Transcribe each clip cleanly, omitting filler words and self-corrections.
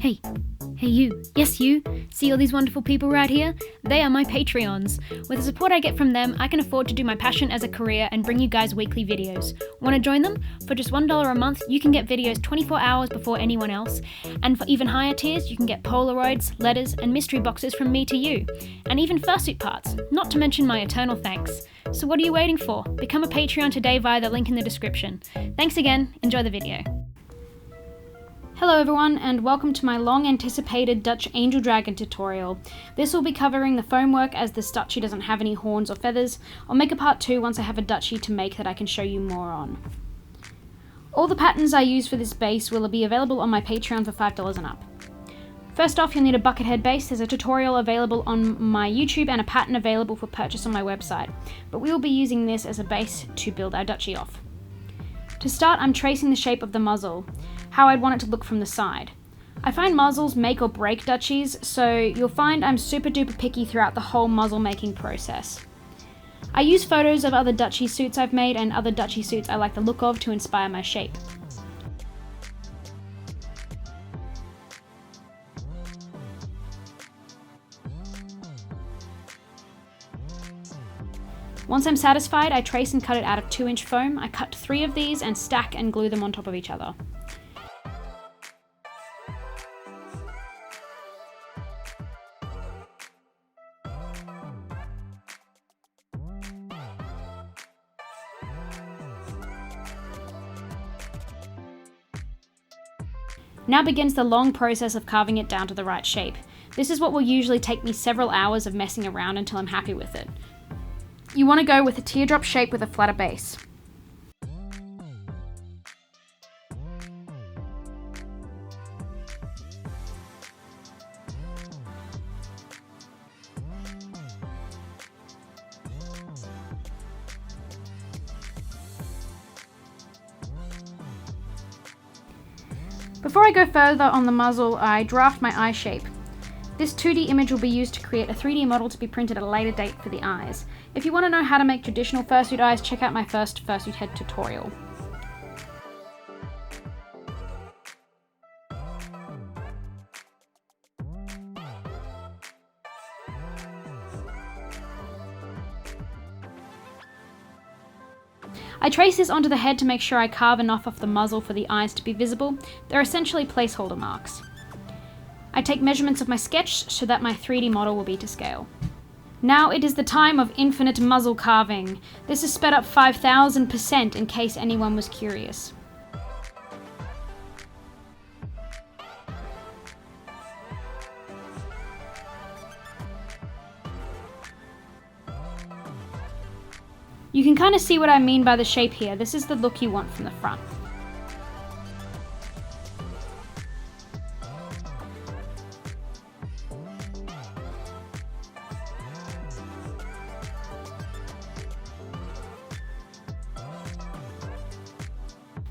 Hey you, yes you, see all these wonderful people right here? They are my Patreons. With the support I get from them, I can afford to do my passion as a career and bring you guys weekly videos. Want to join them? For just $1 a month, you can get videos 24 hours before anyone else. And for even higher tiers, you can get Polaroids, letters, and mystery boxes from me to you. And even fursuit parts, not to mention my eternal thanks. So what are you waiting for? Become a Patreon today via the link in the description. Thanks again, enjoy the video. Hello everyone, and welcome to my long-anticipated Dutch Angel Dragon tutorial. This will be covering the foam work as this Dutchie doesn't have any horns or feathers. I'll make a part 2 once I have a Dutchie to make that I can show you more on. All the patterns I use for this base will be available on my Patreon for $5 and up. First off, you'll need a bucket head base. There's a tutorial available on my YouTube and a pattern available for purchase on my website, but we will be using this as a base to build our Dutchie off. To start, I'm tracing the shape of the muzzle, how I'd want it to look from the side. I find muzzles make or break Dutchies, so you'll find I'm super duper picky throughout the whole muzzle making process. I use photos of other Dutchie suits I've made and other Dutchie suits I like the look of to inspire my shape. Once I'm satisfied, I trace and cut it out of 2-inch foam. I cut 3 of these and stack and glue them on top of each other. Now begins the long process of carving it down to the right shape. This is what will usually take me several hours of messing around until I'm happy with it. You want to go with a teardrop shape with a flatter base. Before I go further on the muzzle, I draft my eye shape. This 2D image will be used to create a 3D model to be printed at a later date for the eyes. If you want to know how to make traditional fursuit eyes, check out my first fursuit head tutorial. I trace this onto the head to make sure I carve enough off the muzzle for the eyes to be visible. They're essentially placeholder marks. I take measurements of my sketch so that my 3D model will be to scale. Now it is the time of infinite muzzle carving. This is sped up 5,000% in case anyone was curious. You can kind of see what I mean by the shape here. This is the look you want from the front.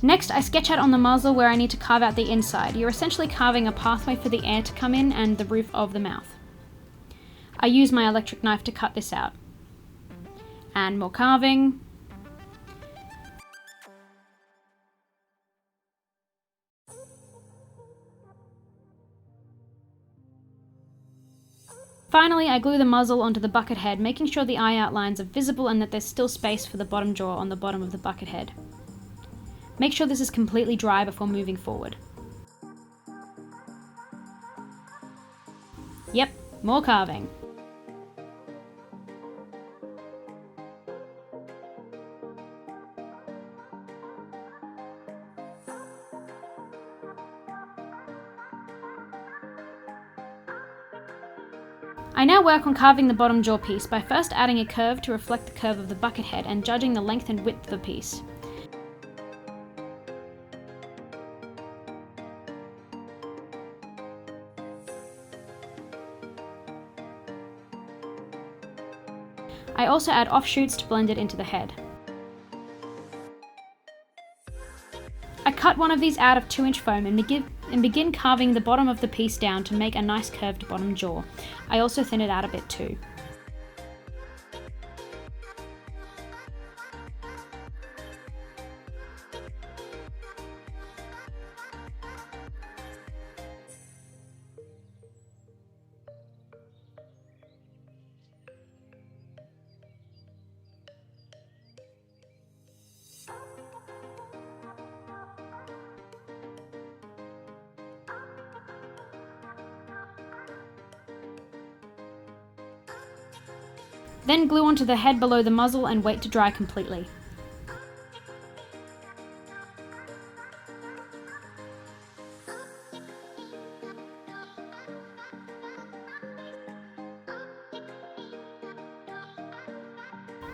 Next, I sketch out on the muzzle where I need to carve out the inside. You're essentially carving a pathway for the air to come in and the roof of the mouth. I use my electric knife to cut this out. And more carving. Finally, I glue the muzzle onto the bucket head, making sure the eye outlines are visible and that there's still space for the bottom jaw on the bottom of the bucket head. Make sure this is completely dry before moving forward. Yep, more carving. I now work on carving the bottom jaw piece by first adding a curve to reflect the curve of the bucket head and judging the length and width of the piece. I also add offshoots to blend it into the head. I cut one of these out of 2-inch foam and begin carving the bottom of the piece down to make a nice curved bottom jaw. I also thin it out a bit too. Then glue onto the head below the muzzle and wait to dry completely.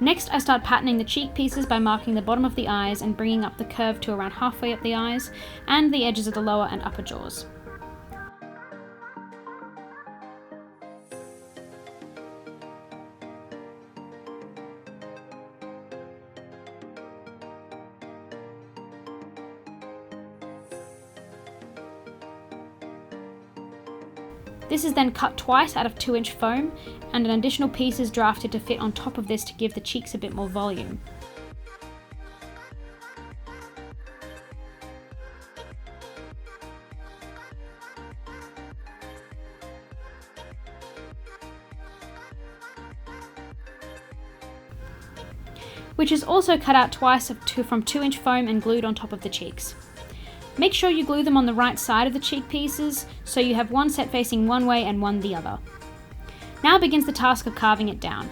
Next, I start patterning the cheek pieces by marking the bottom of the eyes and bringing up the curve to around halfway up the eyes and the edges of the lower and upper jaws. This is then cut twice out of 2-inch foam, and an additional piece is drafted to fit on top of this to give the cheeks a bit more volume. Which is also cut out twice from 2-inch foam and glued on top of the cheeks. Make sure you glue them on the right side of the cheek pieces, so you have one set facing one way and one the other. Now begins the task of carving it down.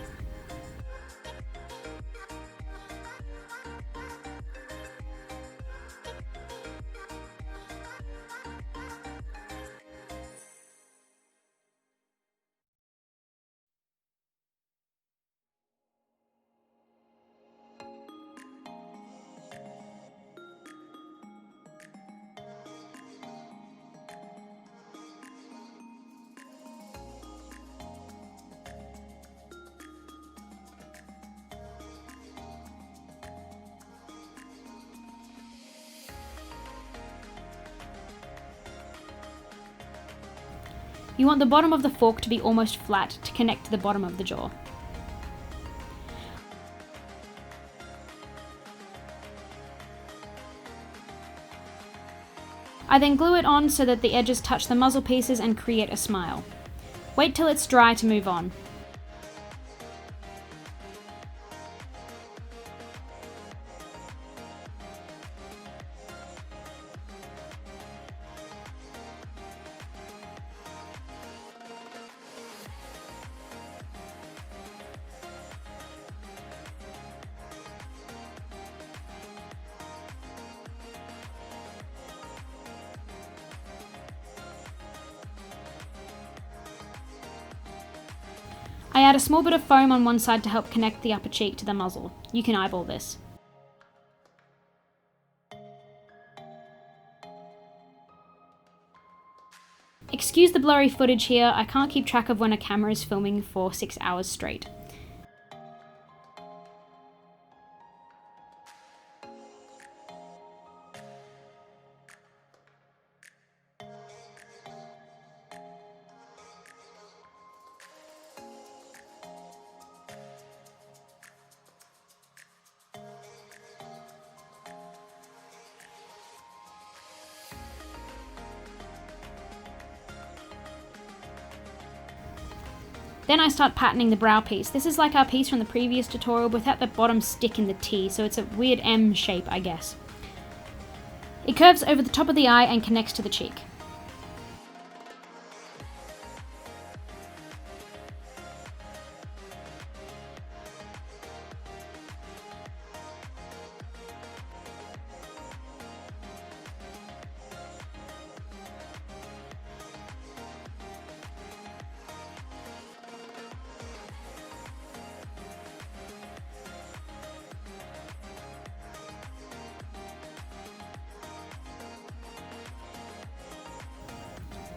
You want the bottom of the fork to be almost flat to connect to the bottom of the jaw. I then glue it on so that the edges touch the muzzle pieces and create a smile. Wait till it's dry to move on. I add a small bit of foam on one side to help connect the upper cheek to the muzzle. You can eyeball this. Excuse the blurry footage here, I can't keep track of when a camera is filming for 6 hours straight. Then I start patterning the brow piece. This is like our piece from the previous tutorial without the bottom stick in the T, so it's a weird M shape, I guess. It curves over the top of the eye and connects to the cheek.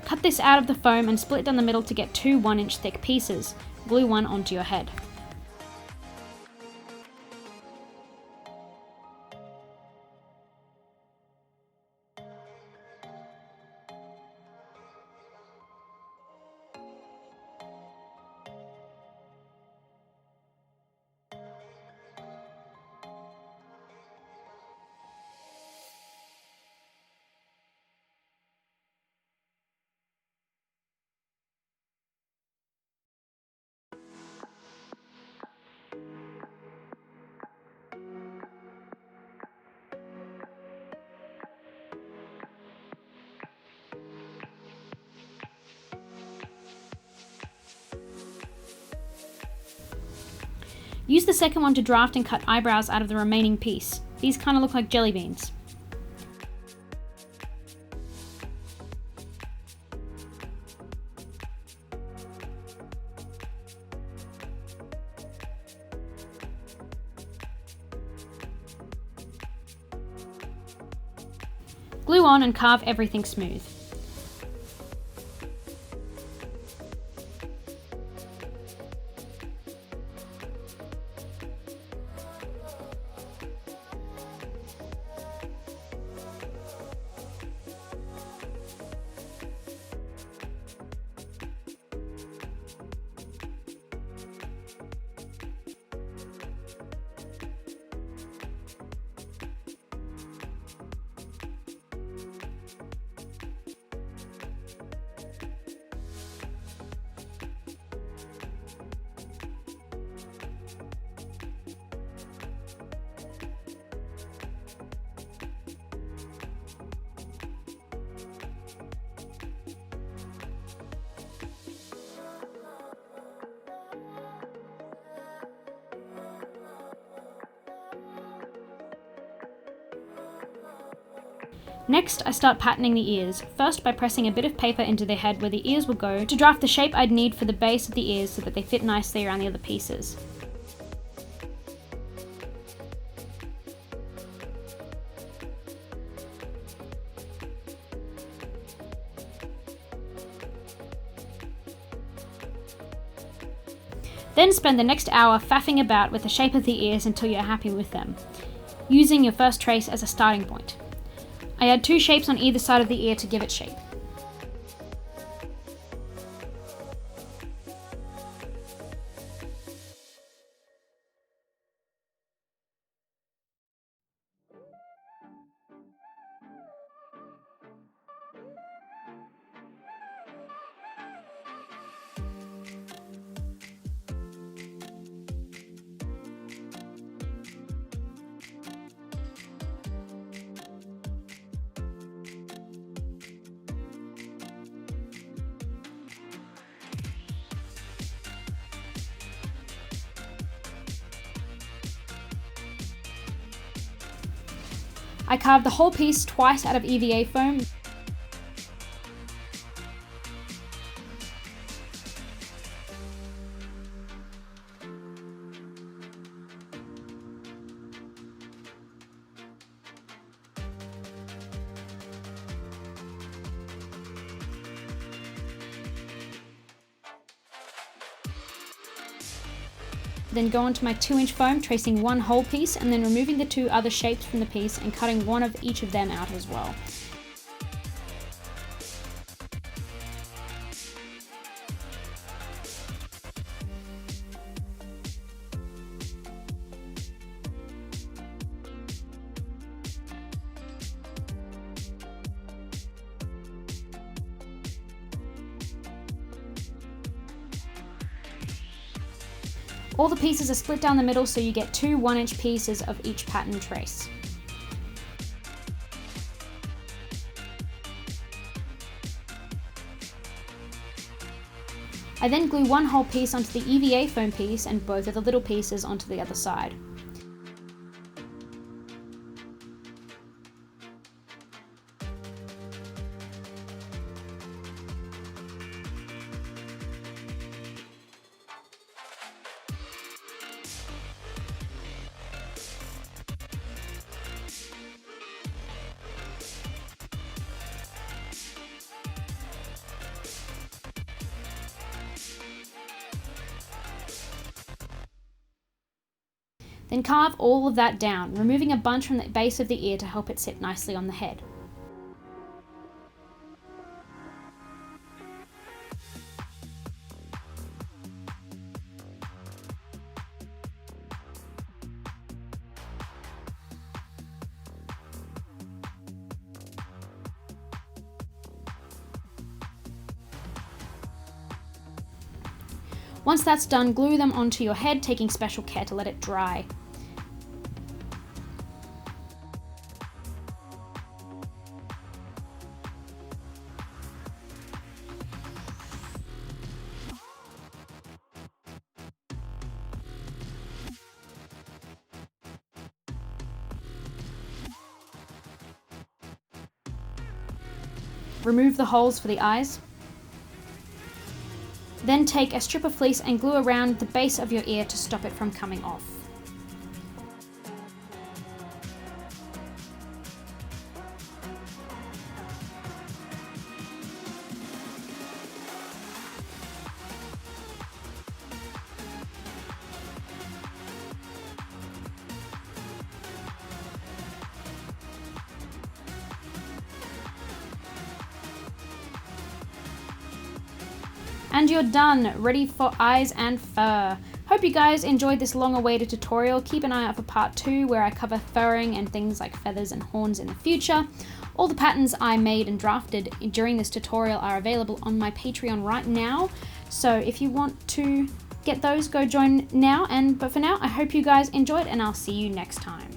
Cut this out of the foam and split down the middle to get 2 1-inch thick pieces. Glue one onto your head. Use the second one to draft and cut eyebrows out of the remaining piece. These kind of look like jelly beans. Glue on and carve everything smooth. Next, I start patterning the ears, first by pressing a bit of paper into the head where the ears will go to draft the shape I'd need for the base of the ears so that they fit nicely around the other pieces. Then spend the next hour faffing about with the shape of the ears until you're happy with them, using your first trace as a starting point. I add 2 shapes on either side of the ear to give it shape. I carved the whole piece twice out of EVA foam. Then go onto my 2-inch foam, tracing one whole piece and then removing the 2 other shapes from the piece and cutting one of each of them out as well. All the pieces are split down the middle so you get 2 1-inch pieces of each pattern trace. I then glue one whole piece onto the EVA foam piece and both of the little pieces onto the other side. Then carve all of that down, removing a bunch from the base of the ear to help it sit nicely on the head. Once that's done, glue them onto your head, taking special care to let it dry. Remove the holes for the eyes. Then take a strip of fleece and glue around the base of your ear to stop it from coming off. And you're done, ready for eyes and fur. Hope you guys enjoyed this long-awaited tutorial. Keep an eye out for part 2 where I cover furring and things like feathers and horns in the future. All the patterns I made and drafted during this tutorial are available on my Patreon right now. So if you want to get those, go join now. But for now, I hope you guys enjoyed and I'll see you next time.